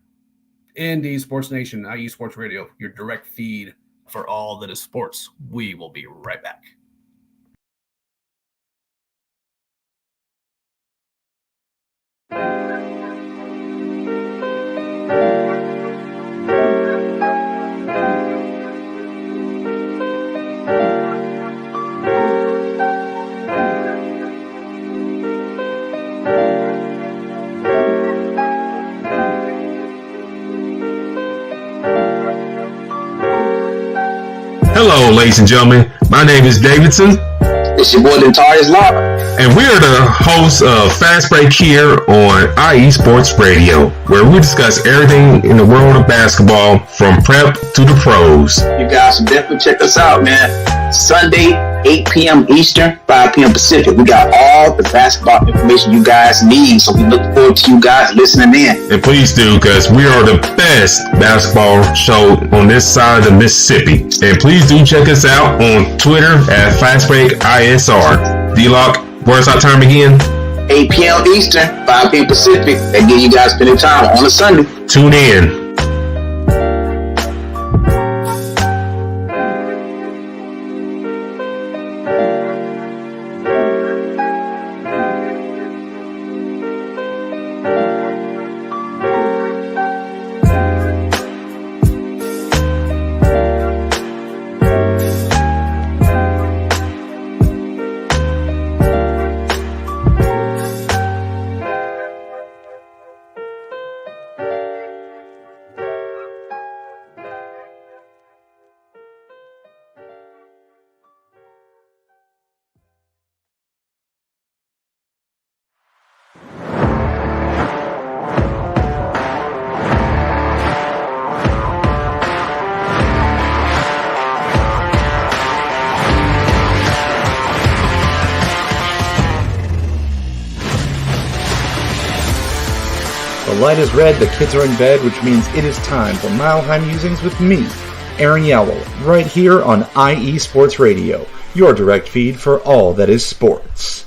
Indy Sports Nation, IE Sports Radio, your direct feed for all that is sports. We will be right back. Hello, ladies and gentlemen. My name is Davidson. It's your boy, Dentarius Law. And we are the hosts of Fast Break here on IE Sports Radio, where we discuss everything in the world of basketball from prep to the pros. You guys should definitely check us out, man. Sunday, 8 p.m. Eastern, 5 p.m. Pacific. We got all the basketball information you guys need, so we look forward to you guys listening in. And please do, because we are the best basketball show on this side of the Mississippi. And please do check us out on Twitter at FastBreakISR. D-Lock, where's our time again? 8 p.m. Eastern, 5 p.m. Pacific. That gives you guys plenty of time on a Sunday. Tune in. The light is red, the kids are in bed, which means it is time for Mile High Musings with me, Aaron Yowell, right here on IE Sports Radio, your direct feed for all that is sports.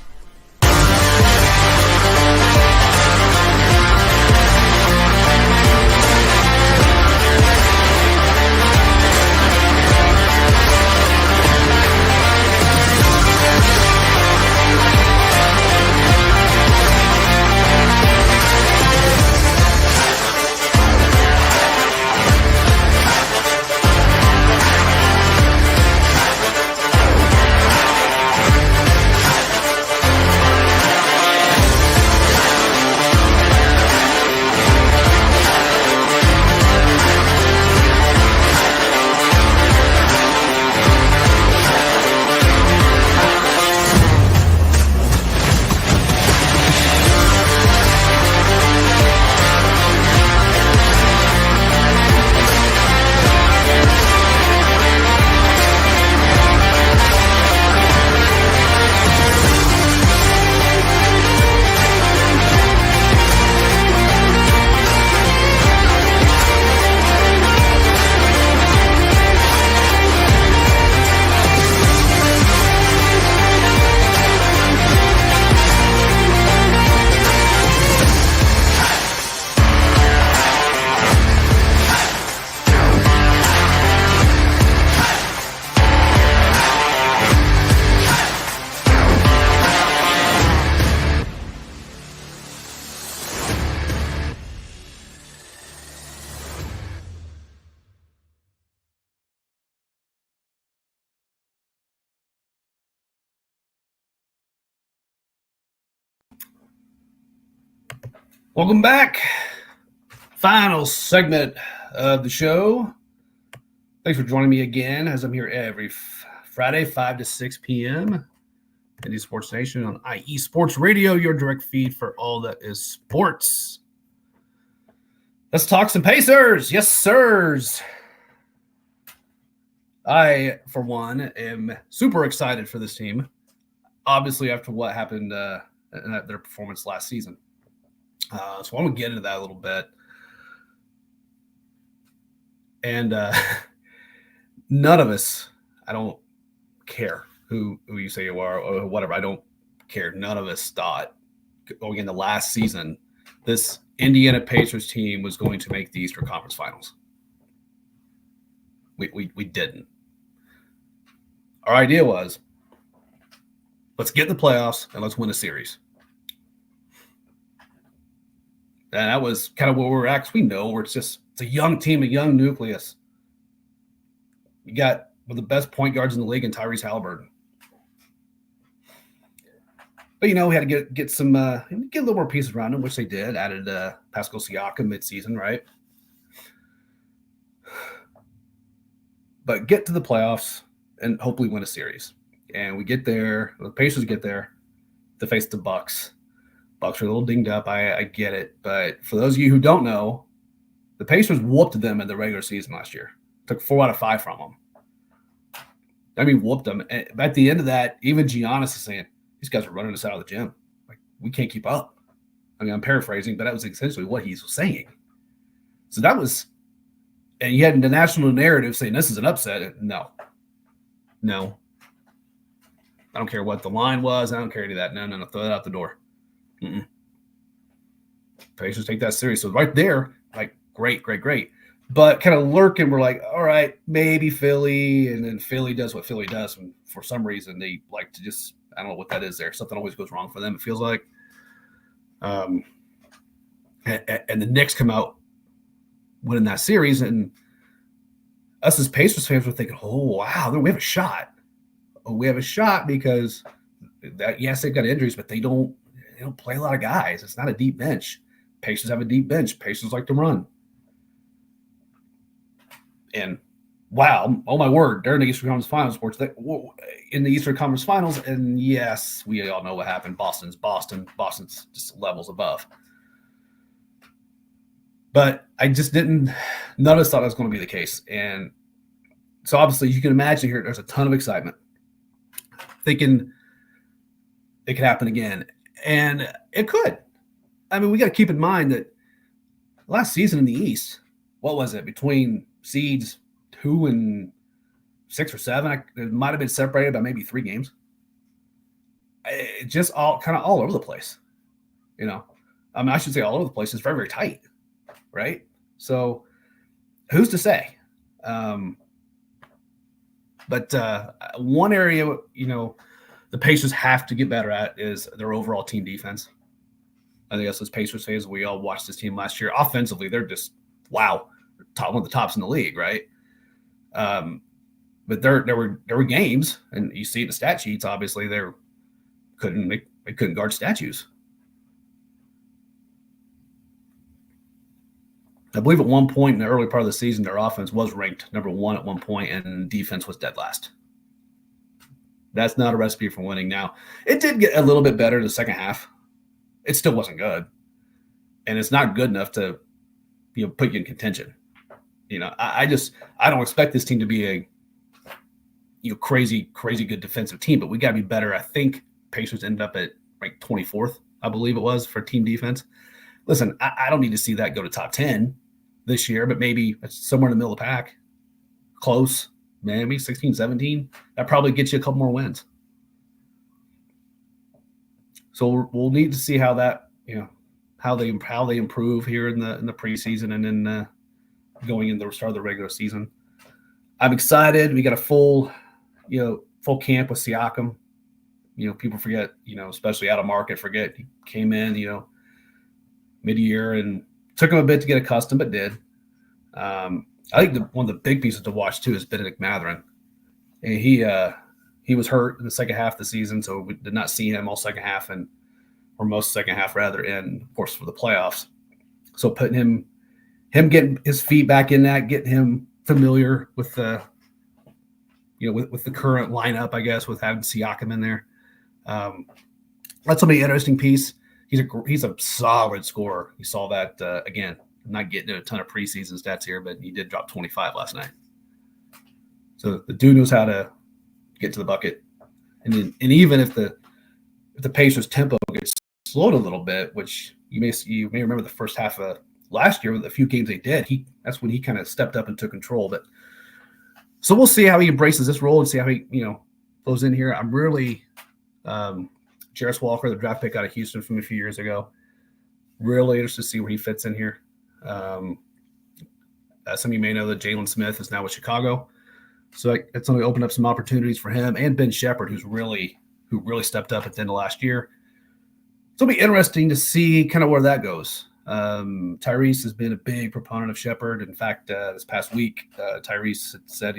Welcome back. Final segment of the show. Thanks for joining me again as I'm here every Friday, 5 to 6 p.m. Indy Sports Nation on IE Sports Radio, your direct feed for all that is sports. Let's talk some Pacers. Yes, sirs. I, for one, am super excited for this team. Obviously, after what happened in their performance last season. So I'm going to get into that a little bit. And none of us, I don't care who you say you are or whatever. I don't care. None of us thought going into last season this Indiana Pacers team was going to make the Eastern Conference Finals. We didn't. Our idea was, let's get in the playoffs and let's win a series. And that was kind of where we're at. We know it's a young team, a young nucleus. You got one of the best point guards in the league in Tyrese Halliburton. But, we had to get some get a little more pieces around him, which they did. Added Pascal Siakam midseason, right? But get to the playoffs and hopefully win a series. And we get there. The Pacers get there to face the Bucks. Bucks are a little dinged up. I get it. But for those of you who don't know, the Pacers whooped them in the regular season last year. Took 4 out of 5 from them. I mean, whooped them. And at the end of that, even Giannis is saying, these guys are running us out of the gym. Like, we can't keep up. I mean, I'm paraphrasing, but that was essentially what he was saying. So that was – and you had the national narrative saying this is an upset. No. I don't care what the line was. I don't care any of that. No. Throw that out the door. Pacers take that serious. So right there, like, great. But kind of lurking, we're like, all right, maybe Philly. And then Philly does what Philly does. And for some reason, they like to just – I don't know what that is there. Something always goes wrong for them, it feels like. And the Knicks come out winning that series. And us as Pacers fans were thinking, oh, wow, we have a shot. We have a shot because, yes, they've got injuries, but they don't play a lot of guys. It's not a deep bench. Pacers have a deep bench. Pacers like to run. And wow, oh my word, during the Eastern Conference Finals, in the Eastern Conference Finals, and yes, we all know what happened. Boston's just levels above. But I just none of us thought that was going to be the case. And so obviously you can imagine here, there's a ton of excitement. Thinking it could happen again. And it could. I mean, we got to keep in mind that last season in the East, what was it? Between seeds 2 and 6 or 7, it might have been separated by maybe 3 games. It just all over the place. I mean, I should say all over the place. It's very, very tight, right? So who's to say? But one area, the Pacers have to get better at is their overall team defense. I think that's what Pacers fans, we all watched this team last year. Offensively, they're just, wow, one of the tops in the league, right? But there were games, and you see the stat sheets, obviously, they couldn't guard statues. I believe at one point in the early part of the season, their offense was ranked number 1 at one point, and defense was dead last. That's not a recipe for winning. Now, it did get a little bit better in the second half. It still wasn't good, and it's not good enough to, put you in contention. I don't expect this team to be a, crazy good defensive team, but we got to be better. I think Pacers ended up at ranked 24th, I believe it was, for team defense. Listen, I don't need to see that go to top 10 this year, but maybe somewhere in the middle of the pack, close, maybe 16, 17. That probably gets you a couple more wins. So we'll need to see how that, how they improve here in the preseason and then going into the start of the regular season. I'm excited. We got a full camp with Siakam. People forget, especially out of market, forget he came in, mid-year and took him a bit to get accustomed, but did. I think one of the big pieces to watch too is Benedict Mathurin. And he was hurt in the second half of the season, so we did not see him all second half. And or most second half rather, in of course for the playoffs. So putting him getting his feet back in that, getting him familiar with the with the current lineup, I guess, with having Siakam in there. That's gonna be an interesting piece. He's a solid scorer. You saw that again. I'm not getting a ton of preseason stats here, but he did drop 25 last night. So the dude knows how to get to the bucket, and even if the Pacers' tempo gets slowed a little bit, which you may remember the first half of last year with a few games they did, that's when he kind of stepped up and took control. But so we'll see how he embraces this role and see how he goes in here. I'm really Jarris Walker, the draft pick out of Houston from a few years ago. Really interested to see where he fits in here. Some of you may know that Jalen Smith is now with Chicago, so it's going to open up some opportunities for him and Ben Shepherd, who really stepped up at the end of last year. So it'll be interesting to see kind of where that goes. Tyrese has been a big proponent of Shepherd. In fact, this past week, Tyrese had said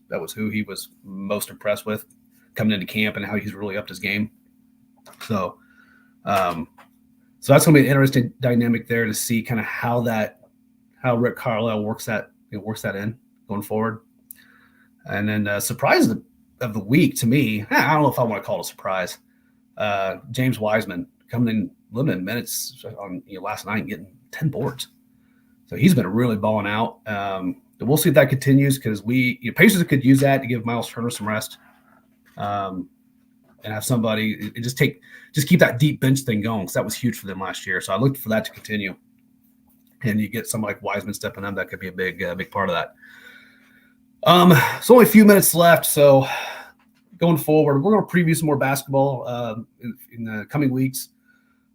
that was who he was most impressed with coming into camp and how he's really upped his game. So that's going to be an interesting dynamic there to see kind of how Rick Carlisle works that in going forward. And then surprise of the week to me, I don't know if I want to call it a surprise. James Wiseman coming in limited minutes on last night and getting 10 boards. So he's been really balling out. We'll see if that continues because Pacers could use that to give Miles Turner some rest. And have somebody just keep that deep bench thing going because that was huge for them last year. So I looked for that to continue. And you get somebody like Wiseman stepping up, that could be a big part of that. So only a few minutes left. So going forward, we're going to preview some more basketball in the coming weeks.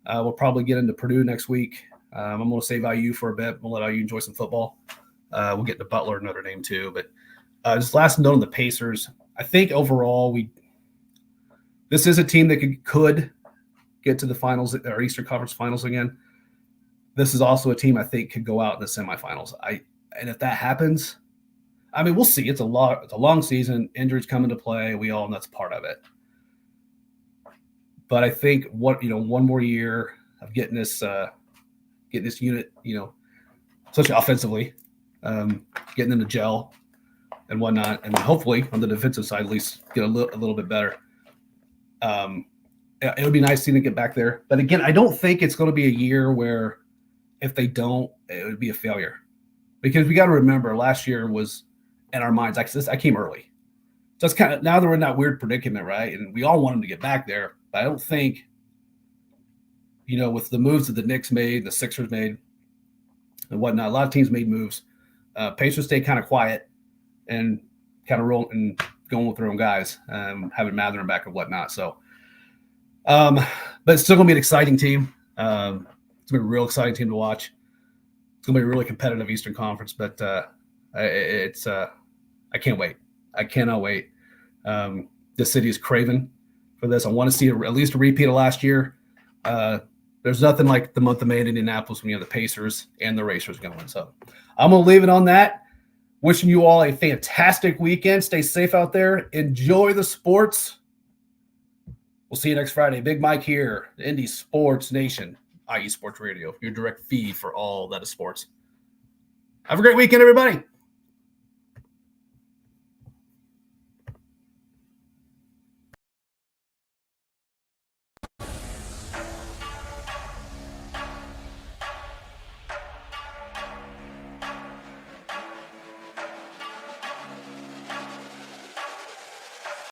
We'll probably get into Purdue next week. I'm going to save IU for a bit. We'll let IU enjoy some football. We'll get to Butler and Notre Dame too. But just last note on the Pacers, I think overall this is a team that could get to the finals or Eastern Conference Finals again. This is also a team I think could go out in the semifinals. And if that happens, I mean, we'll see. It's a long season. Injuries come into play. We all know that's part of it. But I think one more year of getting this unit, especially offensively, getting them to gel and whatnot, and hopefully on the defensive side at least get a little bit better. It would be nice seeing them get back there. But again, I don't think it's going to be a year where if they don't, it would be a failure. Because we got to remember last year was in our minds, I came early. So it's kind of now that we're in that weird predicament, right? And we all want them to get back there. But I don't think, with the moves that the Knicks made, the Sixers made, and whatnot, a lot of teams made moves. Pacers stayed kind of quiet and kind of rolling and going with their own guys, having Mathurin back and whatnot. So, but it's still going to be an exciting team. It's going to be a real exciting team to watch. It's going to be a really competitive Eastern Conference, but I can't wait. I cannot wait. The city is craving for this. I want to see at least a repeat of last year. There's nothing like the month of May in Indianapolis when you have the Pacers and the Racers going. So I'm going to leave it on that. Wishing you all a fantastic weekend. Stay safe out there. Enjoy the sports. We'll see you next Friday. Big Mike here, the Indy Sports Nation, IE Sports Radio, your direct feed for all that is sports. Have a great weekend, everybody.